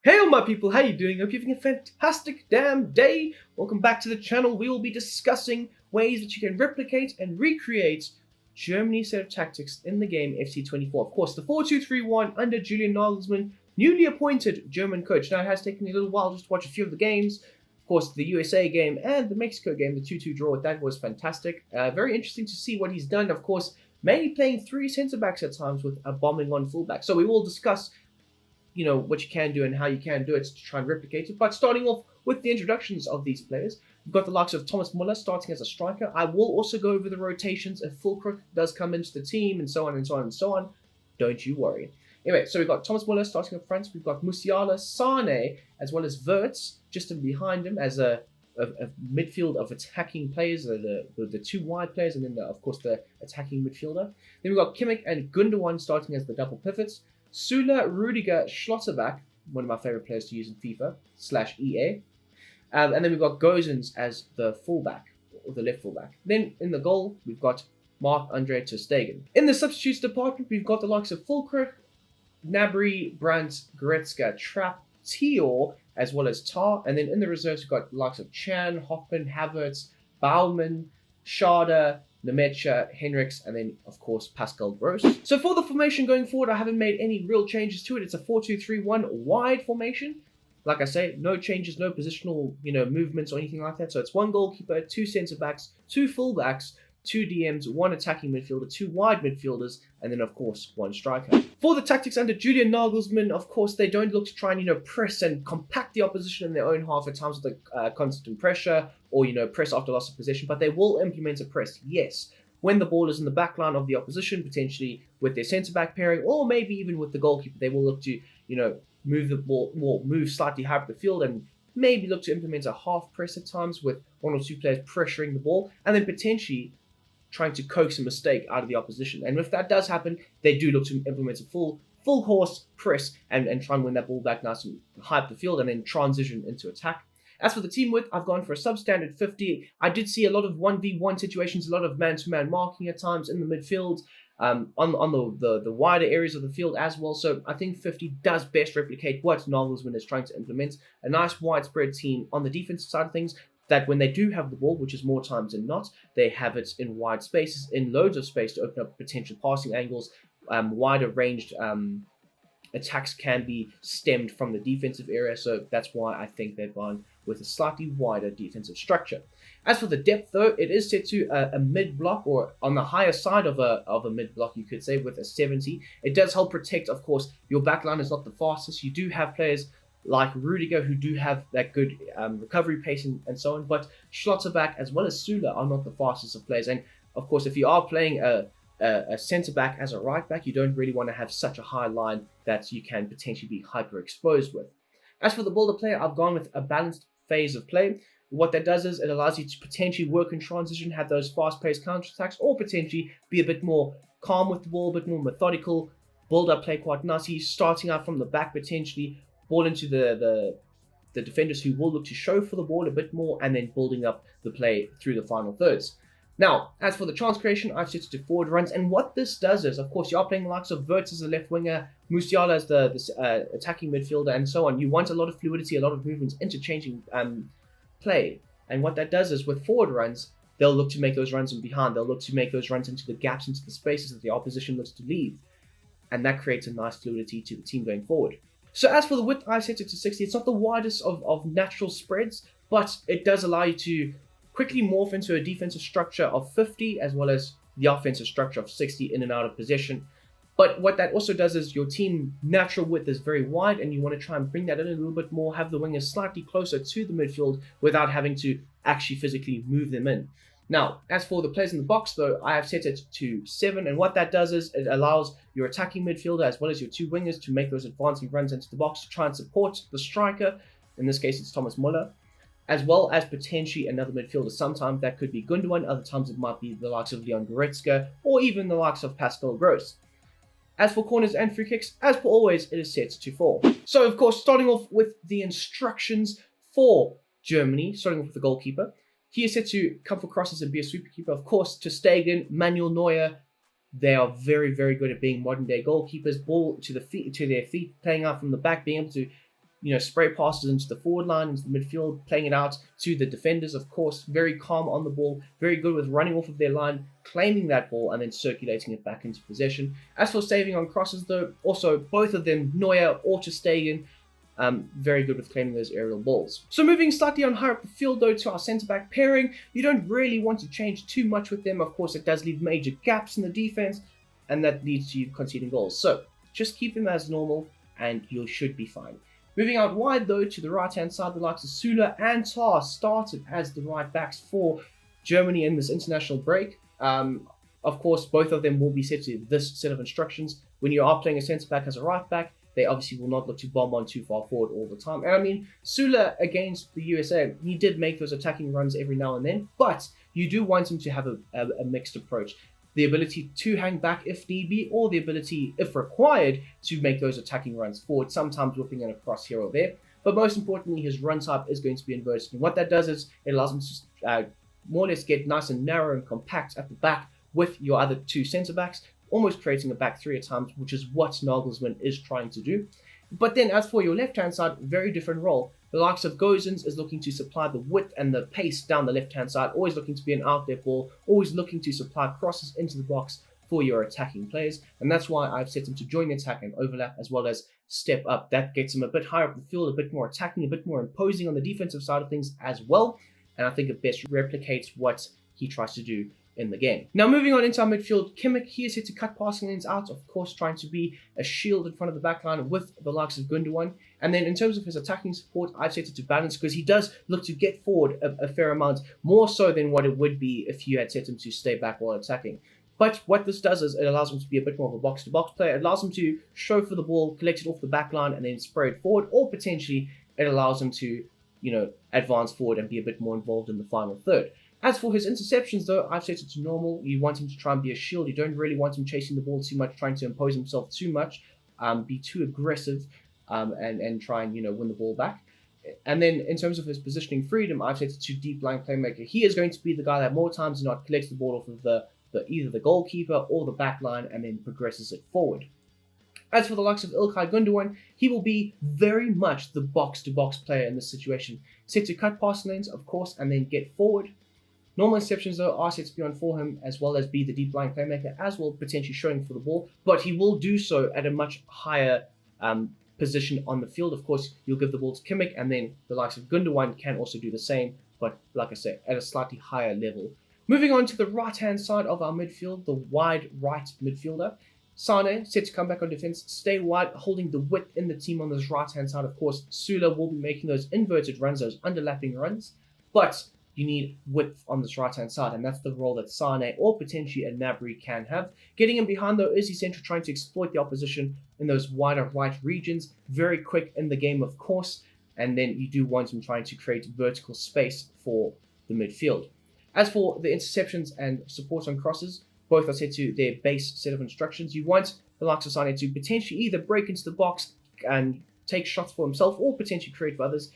Hey all my people, how you doing? Hope you're having a fantastic damn day. Welcome back to the channel. We will be discussing ways that you can replicate and recreate Germany's set of tactics in the game FC24. Of course, the 4-2-3-1 under Julian Nagelsmann, newly appointed German coach. Now, it has taken me a little while just to watch a few of the games. Of course, the USA game and the Mexico game, the 2-2 draw, that was fantastic. Very interesting to see what he's done. Of course, mainly playing three centre-backs at times with a bombing on fullback. So we will discuss what you can do and how you can do it to try and replicate it. But starting off with the introductions of these players, we've got the likes of Thomas Muller starting as a striker. I will also go over the rotations if Fulkrug does come into the team and so on and so on and so on. Don't you worry. Anyway, so we've got Thomas Muller starting up front. We've got Musiala, Sane, as well as Wirtz just behind him as a midfield of attacking players, the two wide players, and then of course the attacking midfielder. Then we've got Kimmich and Gundogan starting as the double pivots. Süle, Rudiger, Schlotterbeck, one of my favorite players to use in FIFA/EA. And then we've got Gozens as the fullback, or the left fullback. Then in the goal, we've got Marc-Andre ter Stegen. In the substitutes department, we've got the likes of Fulkrug, Gnabry, Brandt, Goretzka, Trapp, Tior, as well as Tar. And then in the reserves, we've got the likes of Chan, Hoffman, Havertz, Baumann, Schade, Nemecha, Henriks, and then, of course, Pascal Gross. So for the formation going forward, I haven't made any real changes to it. It's a 4-2-3-1 wide formation. Like I say, no changes, no positional, movements or anything like that. So it's one goalkeeper, two centre-backs, two full-backs, two DMs, one attacking midfielder, two wide midfielders, and then, of course, one striker. For the tactics under Julian Nagelsmann, of course, they don't look to try and, press and compact the opposition in their own half at times with the constant pressure or, press after loss of possession, but they will implement a press, yes, when the ball is in the back line of the opposition, potentially with their centre-back pairing, or maybe even with the goalkeeper. They will look to, move the ball, move slightly higher up the field and maybe look to implement a half press at times with one or two players pressuring the ball, and then potentially trying to coax a mistake out of the opposition. And if that does happen, they do look to implement a full horse press and try and win that ball back nice and high up the field and then transition into attack. As for the team width, I've gone for a substandard 50. I did see a lot of 1v1 situations, a lot of man-to-man marking at times in the midfield, on the wider areas of the field as well. So I think 50 does best replicate what Nagelsmann is trying to implement. A nice widespread team on the defensive side of things, that when they do have the ball, which is more times than not, they have it in wide spaces, in loads of space to open up potential passing angles. Wider ranged attacks can be stemmed from the defensive area, so that's why I think they've gone with a slightly wider defensive structure. As for the depth, though, it is set to a mid-block, or on the higher side of a mid-block, you could say, with a 70. It does help protect, of course, your backline is not the fastest. You do have players like Rudiger, who do have that good recovery pace and so on, but Schlotterbeck as well as Süle are not the fastest of players. And of course, if you are playing a centre-back as a right-back, you don't really want to have such a high line that you can potentially be hyper-exposed with. As for the builder player, I've gone with a balanced phase of play. What that does is it allows you to potentially work in transition, have those fast-paced counter-attacks, or potentially be a bit more calm with the ball, a bit more methodical, build up play quite nicely, starting out from the back potentially, ball into the defenders who will look to show for the ball a bit more, and then building up the play through the final thirds. Now, as for the chance creation, I've set it to forward runs, and what this does is, of course, you are playing the likes of Wirtz as the left winger, Musiala as the attacking midfielder, and so on. You want a lot of fluidity, a lot of movements, interchanging play, and what that does is, with forward runs, they'll look to make those runs in behind. They'll look to make those runs into the gaps, into the spaces that the opposition looks to leave, and that creates a nice fluidity to the team going forward. So as for the width, I set it to 60. It's not the widest of natural spreads, but it does allow you to quickly morph into a defensive structure of 50, as well as the offensive structure of 60 in and out of possession. But what that also does is your team natural width is very wide, and you want to try and bring that in a little bit more, have the wingers slightly closer to the midfield without having to actually physically move them in. Now, as for the players in the box, though, I have set it to 7, and what that does is it allows your attacking midfielder as well as your two wingers to make those advancing runs into the box to try and support the striker. In this case, it's Thomas Muller, as well as potentially another midfielder. Sometimes that could be Gundogan, other times it might be the likes of Leon Goretzka, or even the likes of Pascal Gross. As for corners and free kicks, as per always, it is set to 4. So, of course, starting off with the instructions for Germany, starting off with the goalkeeper. He is set to come for crosses and be a sweeper keeper. Of course, ter Stegen, Manuel Neuer, they are very, very good at being modern-day goalkeepers. Ball to their feet, playing out from the back, being able to spray passes into the forward line, into the midfield, playing it out to the defenders, of course. Very calm on the ball, very good with running off of their line, claiming that ball, and then circulating it back into possession. As for saving on crosses, though, also both of them, Neuer or ter Stegen, very good with claiming those aerial balls. So moving slightly on higher up the field, though, to our centre-back pairing, you don't really want to change too much with them. Of course, it does leave major gaps in the defense, and that leads to you conceding goals. So just keep them as normal, and you should be fine. Moving out wide, though, to the right-hand side, the likes of Süle and Tar started as the right backs for Germany in this international break. Of course, both of them will be set to this set of instructions. When you are playing a centre-back as a right-back, they obviously will not look to bomb on too far forward all the time. And I mean, Süle against the USA, he did make those attacking runs every now and then, but you do want him to have a mixed approach. The ability to hang back if need be, or the ability, if required, to make those attacking runs forward, sometimes whipping it across here or there. But most importantly, his run type is going to be inverted. And what that does is it allows him to more or less get nice and narrow and compact at the back with your other two centre-backs, almost creating a back three at times, which is what Nagelsmann is trying to do. But then as for your left-hand side, very different role. The likes of Gosens is looking to supply the width and the pace down the left-hand side, always looking to be an out there ball, always looking to supply crosses into the box for your attacking players. And that's why I've set him to join the attack and overlap as well as step up. That gets him a bit higher up the field, a bit more attacking, a bit more imposing on the defensive side of things as well. And I think it best replicates what he tries to do in the game. Now moving on into our midfield, Kimmich, he is set to cut passing lanes out, of course trying to be a shield in front of the back line with the likes of Gundogan. And then in terms of his attacking support, I've set it to balance because he does look to get forward a fair amount, more so than what it would be if you had set him to stay back while attacking. But what this does is it allows him to be a bit more of a box-to-box player. It allows him to show for the ball, collect it off the back line, and then spray it forward, or potentially it allows him to, advance forward and be a bit more involved in the final third. As for his interceptions, though, I've set it to normal. You want him to try and be a shield. You don't really want him chasing the ball too much, trying to impose himself too much, be too aggressive, and try and, win the ball back. And then in terms of his positioning freedom, I've set it to deep line playmaker. He is going to be the guy that more times than not collects the ball off of either the goalkeeper or the back line and then progresses it forward. As for the likes of Ilkay Gundogan, he will be very much the box-to-box player in this situation. Set to cut pass lanes, of course, and then get forward. Normal interceptions, though, are set to be on for him, as well as be the deep line playmaker, as well potentially showing for the ball, but he will do so at a much higher position on the field. Of course, you'll give the ball to Kimmich, and then the likes of Gundogan can also do the same, but like I said, at a slightly higher level. Moving on to the right-hand side of our midfield, the wide right midfielder. Sane, set to come back on defense, stay wide, holding the width in the team on this right-hand side. Of course, Süle will be making those inverted runs, those underlapping runs, but you need width on this right-hand side, and that's the role that Sane or potentially a Gnabry can have. Getting him behind, though, is essential, trying to exploit the opposition in those wider right regions. Very quick in the game, of course, and then you do want him trying to create vertical space for the midfield. As for the interceptions and support on crosses, both are set to their base set of instructions. You want the likes of Sane to potentially either break into the box and take shots for himself, or potentially create for others,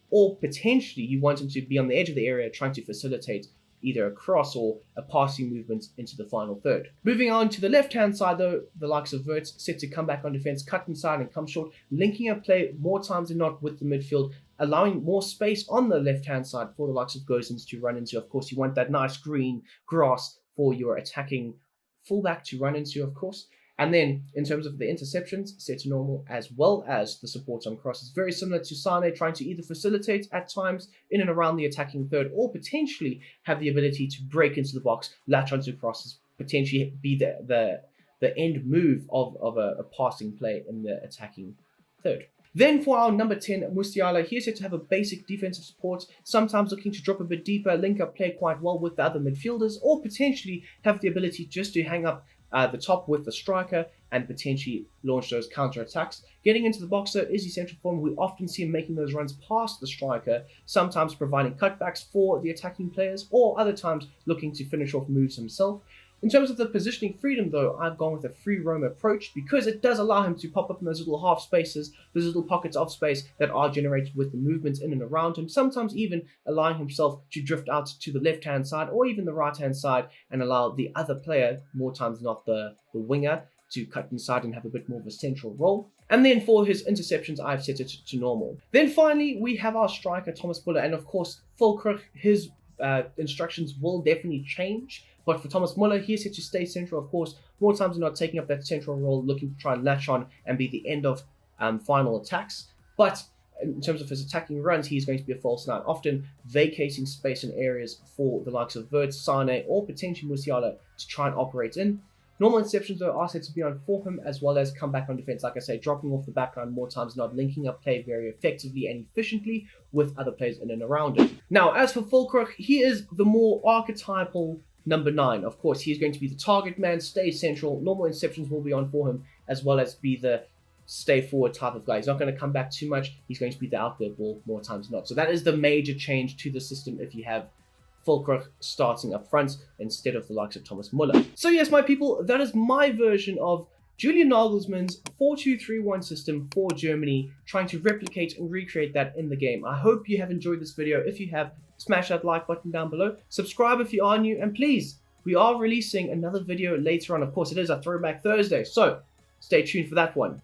or potentially you want him to be on the edge of the area trying to facilitate either a cross or a passing movement into the final third. Moving on to the left-hand side, though, the likes of Wirtz set to come back on defense, cut inside and come short, linking up play more times than not with the midfield, allowing more space on the left-hand side for the likes of Gosens to run into. Of course, you want that nice green grass for your attacking fullback to run into, of course. And then, in terms of the interceptions, set to normal, as well as the supports on crosses. Very similar to Sane, trying to either facilitate at times in and around the attacking third, or potentially have the ability to break into the box, latch onto crosses, potentially be the end move of a passing play in the attacking third. Then for our number 10, Musiala, he is set to have a basic defensive support, sometimes looking to drop a bit deeper, link up play quite well with the other midfielders, or potentially have the ability just to hang up the top with the striker and potentially launch those counter-attacks. Getting into the box, though, is essential for him. We often see him making those runs past the striker, sometimes providing cutbacks for the attacking players, or other times looking to finish off moves himself. In terms of the positioning freedom, though, I've gone with a free roam approach because it does allow him to pop up in those little half spaces, those little pockets of space that are generated with the movements in and around him, sometimes even allowing himself to drift out to the left-hand side or even the right-hand side and allow the other player, more times not the winger, to cut inside and have a bit more of a central role. And then for his interceptions, I've set it to normal. Then finally, we have our striker, Thomas Muller, and of course, Fulkrug, his instructions will definitely change. But for Thomas Muller, he is set to stay central, of course, more times than not taking up that central role, looking to try and latch on and be the end of final attacks. But in terms of his attacking runs, he's going to be a false nine, often vacating space and areas for the likes of Vert, Sane, or potentially Musiala to try and operate in. Normal interceptions, though, are set to be on for him, as well as come back on defense, like I say, dropping off the backline more times than not, linking up play very effectively and efficiently with other players in and around him. Now, as for Fulkrug, he is the more archetypal number 9. Of course, he's going to be the target man, stay central, normal interceptions will be on for him, as well as be the stay forward type of guy. He's not going to come back too much, he's going to be the out there ball more times than not. So that is the major change to the system if you have Fulkrug starting up front instead of the likes of Thomas Muller. So yes, my people, that is my version of Julian Nagelsmann's 4-2-3-1 system for Germany, trying to replicate and recreate that in the game. I hope you have enjoyed this video. If you have, smash that like button down below, subscribe if you are new, and please, we are releasing another video later on. Of course, it is a Throwback Thursday, so stay tuned for that one.